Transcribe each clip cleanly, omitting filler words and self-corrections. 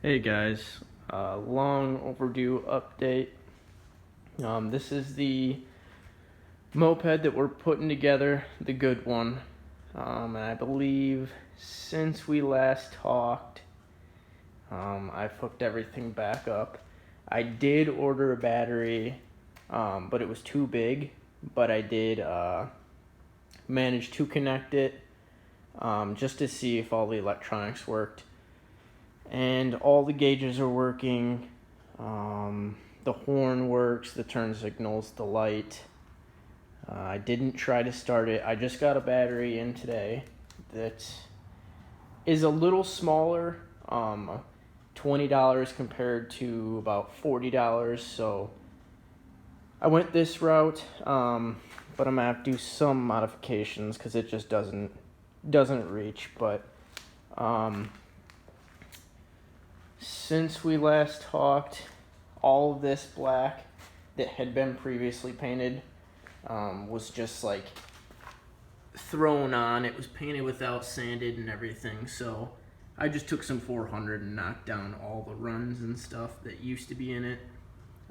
Hey guys, long overdue update. This is the moped that we're putting together, the good one. And I believe since we last talked, I've hooked everything back up. I did order a battery, but it was too big, but I did manage to connect it just to see if all the electronics worked. And all the gauges are working. The horn works, the turn signals, the light. I didn't try to start it. I just got a battery in today that is a little smaller, $20 compared to about $40. So I went this route, but I'm gonna have to do some modifications because it just doesn't reach. But since we last talked, all of this black that had been previously painted was just like thrown on. It was painted without sanded and everything, so I just took some 400 and knocked down all the runs and stuff that used to be in it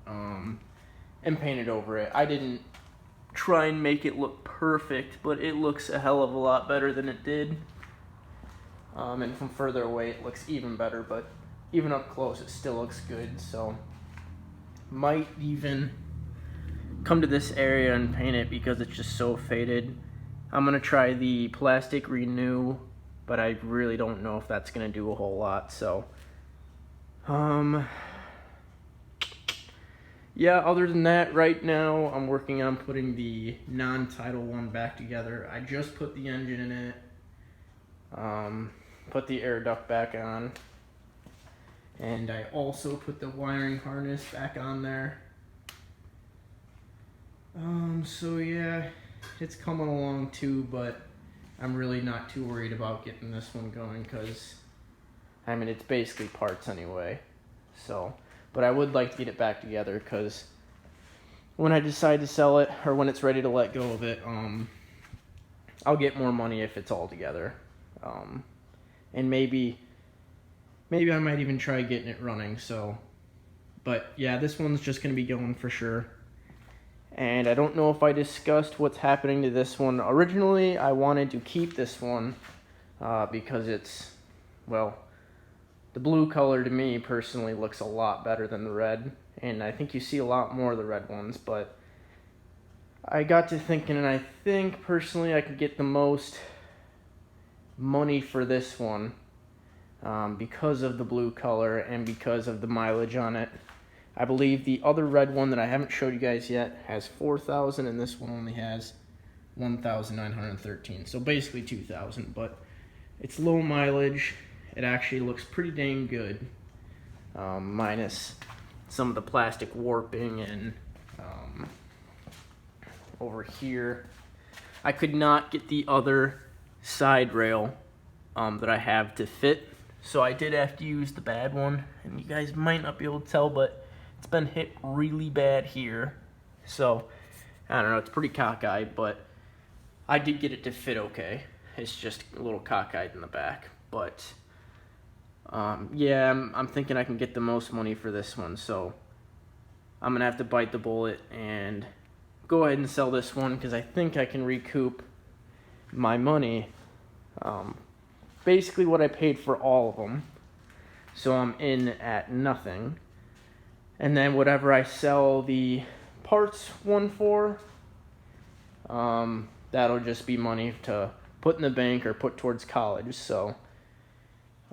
and painted over it. I didn't try and make it look perfect, but it looks a hell of a lot better than it did. And from further away it looks even better, but even up close it still looks good. So might even come to this area and paint it because it's just so faded. I'm gonna try the plastic renew, but I really don't know if that's gonna do a whole lot. So yeah, other than that, right now I'm working on putting the non-title one back together. I just put the engine in it, put the air duct back on, and I also put the wiring harness back on there. So yeah, it's coming along too, but I'm really not too worried about getting this one going because, I mean, it's basically parts anyway. So, but I would like to get it back together because when I decide to sell it, or when it's ready to let go of it, I'll get more money if it's all together. And maybe I might even try getting it running. So, but yeah, this one's just going to be going for sure. And I don't know if I discussed what's happening to this one. Originally, I wanted to keep this one because it's, well, the blue color to me personally looks a lot better than the red. And I think you see a lot more of the red ones. But I got to thinking, and I think personally I could get the most money for this one because of the blue color and because of the mileage on it. I believe the other red one that I haven't showed you guys yet has 4,000, and this one only has 1,913. So basically 2,000, but it's low mileage. It actually looks pretty dang good, minus some of the plastic warping and over here. I could not get the other side rail that I have to fit, so I did have to use the bad one, and you guys might not be able to tell, but it's been hit really bad here. So I don't know, it's pretty cockeyed, but I did get it to fit okay. It's just a little cockeyed in the back. But yeah, I'm thinking I can get the most money for this one, so I'm gonna have to bite the bullet and go ahead and sell this one because I think I can recoup my money, basically what I paid for all of them. So I'm in at nothing. And then whatever I sell the parts one for, that'll just be money to put in the bank or put towards college. So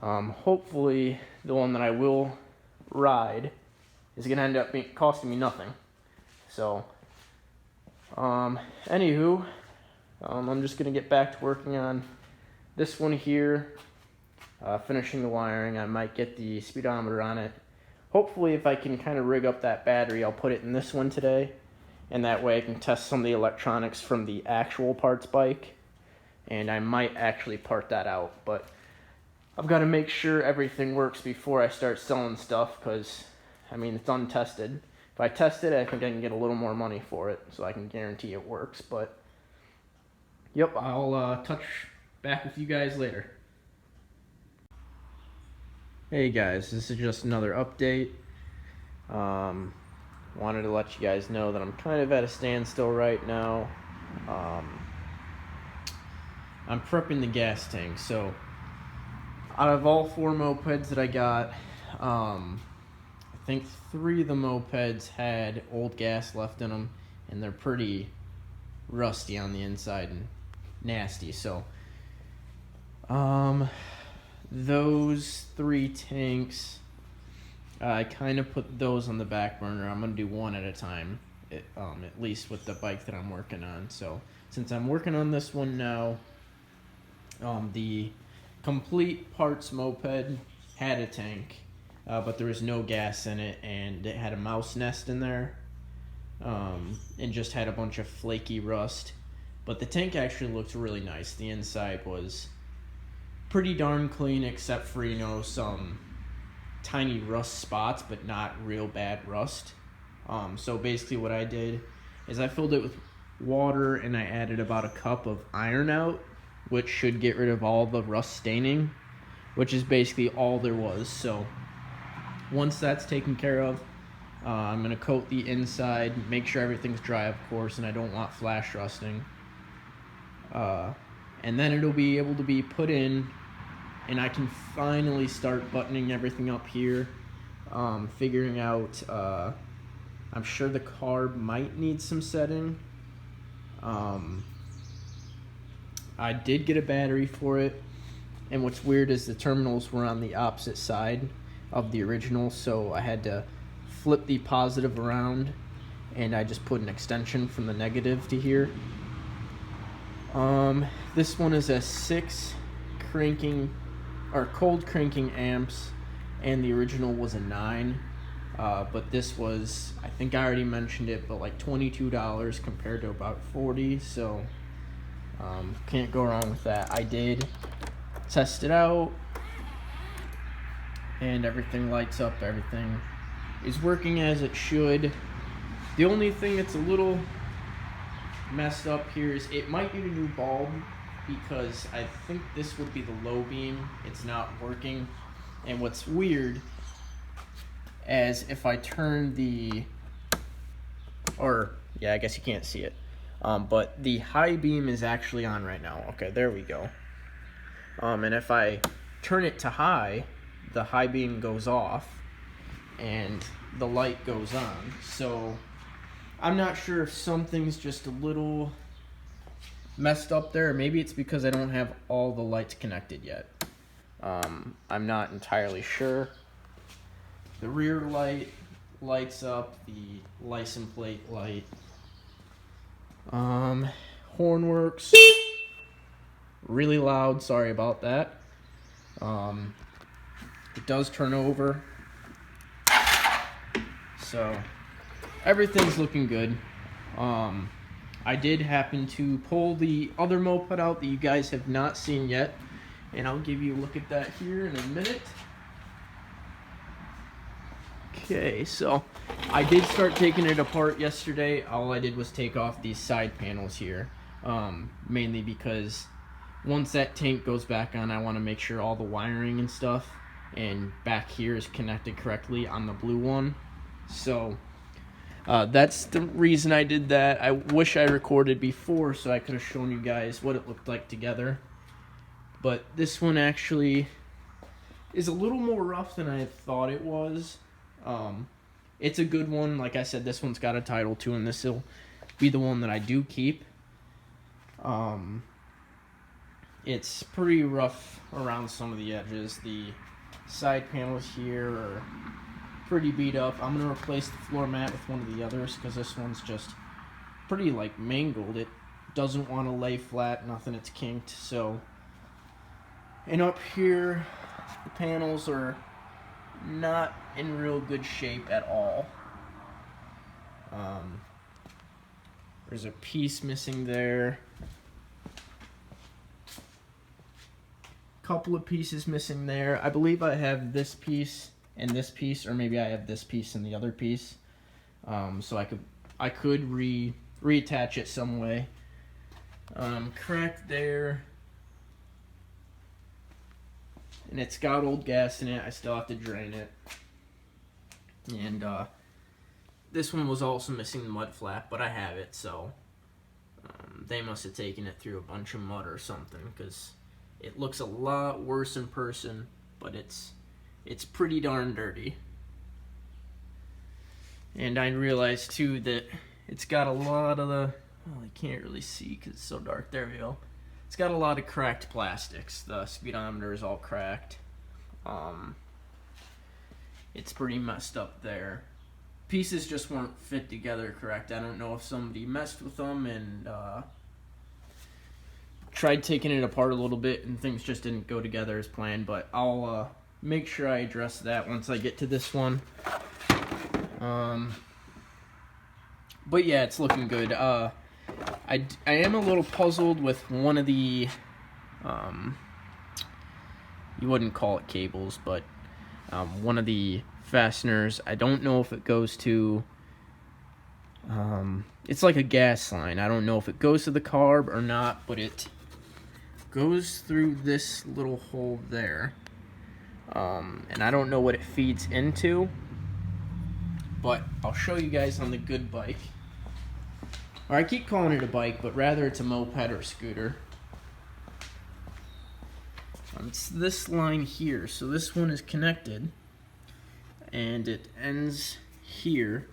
hopefully the one that I will ride is going to end up costing me nothing. So anywho, I'm just going to get back to working on this one here, finishing the wiring. I might get the speedometer on it. Hopefully, if I can kind of rig up that battery, I'll put it in this one today. And that way I can test some of the electronics from the actual parts bike. And I might actually part that out. But I've got to make sure everything works before I start selling stuff. Because, I mean, it's untested. If I test it, I think I can get a little more money for it. So I can guarantee it works. But, yep, I'll touch back with you guys later. Hey guys, this is just another update. Wanted to let you guys know that I'm kind of at a standstill right now. I'm prepping the gas tank. So out of all 4 mopeds that I got, I think 3 of the mopeds had old gas left in them, and they're pretty rusty on the inside and nasty. So those 3 tanks, I kind of put those on the back burner. I'm going to do one at a time, at least with the bike that I'm working on. So since I'm working on this one now, the complete parts moped had a tank, but there was no gas in it, and it had a mouse nest in there, and just had a bunch of flaky rust. But the tank actually looked really nice. The inside was pretty darn clean, except for, some tiny rust spots, but not real bad rust. So basically what I did is I filled it with water, and I added about a cup of iron out, which should get rid of all the rust staining, which is basically all there was. So once that's taken care of, I'm going to coat the inside, make sure everything's dry, of course, and I don't want flash rusting. And then it'll be able to be put in, and I can finally start buttoning everything up here, figuring out, I'm sure the carb might need some setting. I did get a battery for it, and what's weird is the terminals were on the opposite side of the original, so I had to flip the positive around, and I just put an extension from the negative to here. This one is a 6 cold cranking amps, and the original was a 9. But this was, I think I already mentioned it, but like $22 compared to about $40, so can't go wrong with that. I did test it out, and everything lights up, everything is working as it should. The only thing that's a little messed up here is it might need a new bulb, because I think this would be the low beam. It's not working. And what's weird is if I turn I guess you can't see it, but the high beam is actually on right now. Okay, there we go. And if I turn it to high, the high beam goes off and the light goes on. So I'm not sure if something's just a little messed up there. Maybe it's because I don't have all the lights connected yet. I'm not entirely sure. The rear light lights up, the license plate light. Horn works really loud, sorry about that. It does turn over, so everything's looking good. I did happen to pull the other moped out that you guys have not seen yet, and I'll give you a look at that here in a minute. Okay, so I did start taking it apart yesterday. All I did was take off these side panels here, mainly because once that tank goes back on, I want to make sure all the wiring and stuff and back here is connected correctly on the blue one. So that's the reason I did that. I wish I recorded before so I could have shown you guys what it looked like together. But this one actually is a little more rough than I thought it was. It's a good one. Like I said, this one's got a title too, and this will be the one that I do keep. It's pretty rough around some of the edges. The side panels here are pretty beat up. I'm going to replace the floor mat with one of the others because this one's just pretty like mangled. It doesn't want to lay flat, nothing, it's kinked. So, and up here, the panels are not in real good shape at all. There's a piece missing there. Couple of pieces missing there. I believe I have this piece and this piece, or maybe I have this piece and the other piece. So I could reattach it some way. Crack there. and it's got old gas in it. I still have to drain it. And this one was also missing the mud flap, but I have it, so they must have taken it through a bunch of mud or something, because it looks a lot worse in person, but it's pretty darn dirty. And I realized too that it's got a lot of the, well, you can't really see because it's so dark. There we go. It's got a lot of cracked plastics. The speedometer is all cracked. It's pretty messed up there. Pieces just weren't fit together correct. I don't know if somebody messed with them and tried taking it apart a little bit and things just didn't go together as planned, but I'll make sure I address that once I get to this one. But yeah, it's looking good. I am a little puzzled with one of the, you wouldn't call it cables, but one of the fasteners. I don't know if it goes to, it's like a gas line. I don't know if it goes to the carb or not, but it goes through this little hole there. And I don't know what it feeds into, but I'll show you guys on the good bike. Or I keep calling it a bike, but rather it's a moped or a scooter. It's this line here. So this one is connected, and it ends here.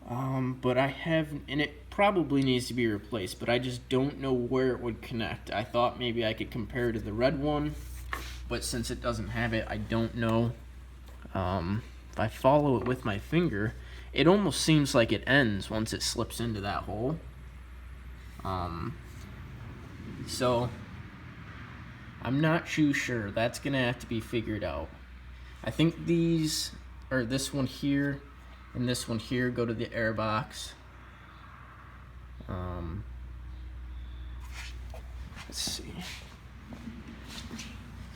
But I have, and it probably needs to be replaced, but I just don't know where it would connect. I thought maybe I could compare to the red one, but since it doesn't have it, I don't know. If I follow it with my finger, it almost seems like it ends once it slips into that hole. So I'm not too sure. That's gonna have to be figured out. I think these, or this one here and this one here, go to the air box. Let's see.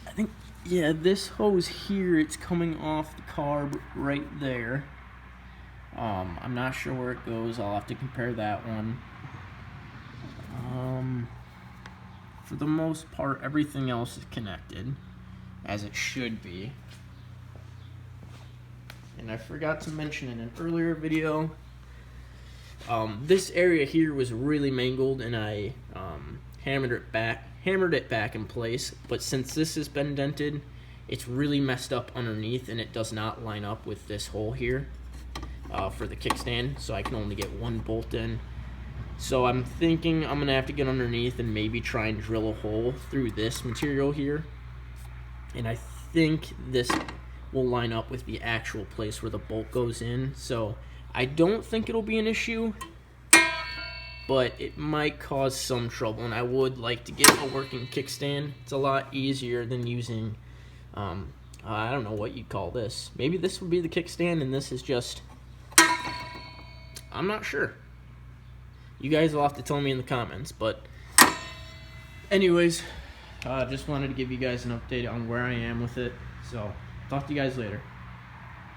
I think, yeah, this hose here, it's coming off the carb right there. I'm not sure where it goes. I'll have to compare that one. For the most part, everything else is connected, as it should be. And I forgot to mention in an earlier video, this area here was really mangled, and I hammered it back in place. But since this has been dented, it's really messed up underneath, and it does not line up with this hole here for the kickstand. So I can only get one bolt in. So I'm thinking I'm gonna have to get underneath and maybe try and drill a hole through this material here. And I think this will line up with the actual place where the bolt goes in. So I don't think it'll be an issue, but it might cause some trouble, and I would like to get a working kickstand. It's a lot easier than using, I don't know what you'd call this. Maybe this would be the kickstand and this is just, I'm not sure. You guys will have to tell me in the comments, but anyways, just wanted to give you guys an update on where I am with it. So, talk to you guys later.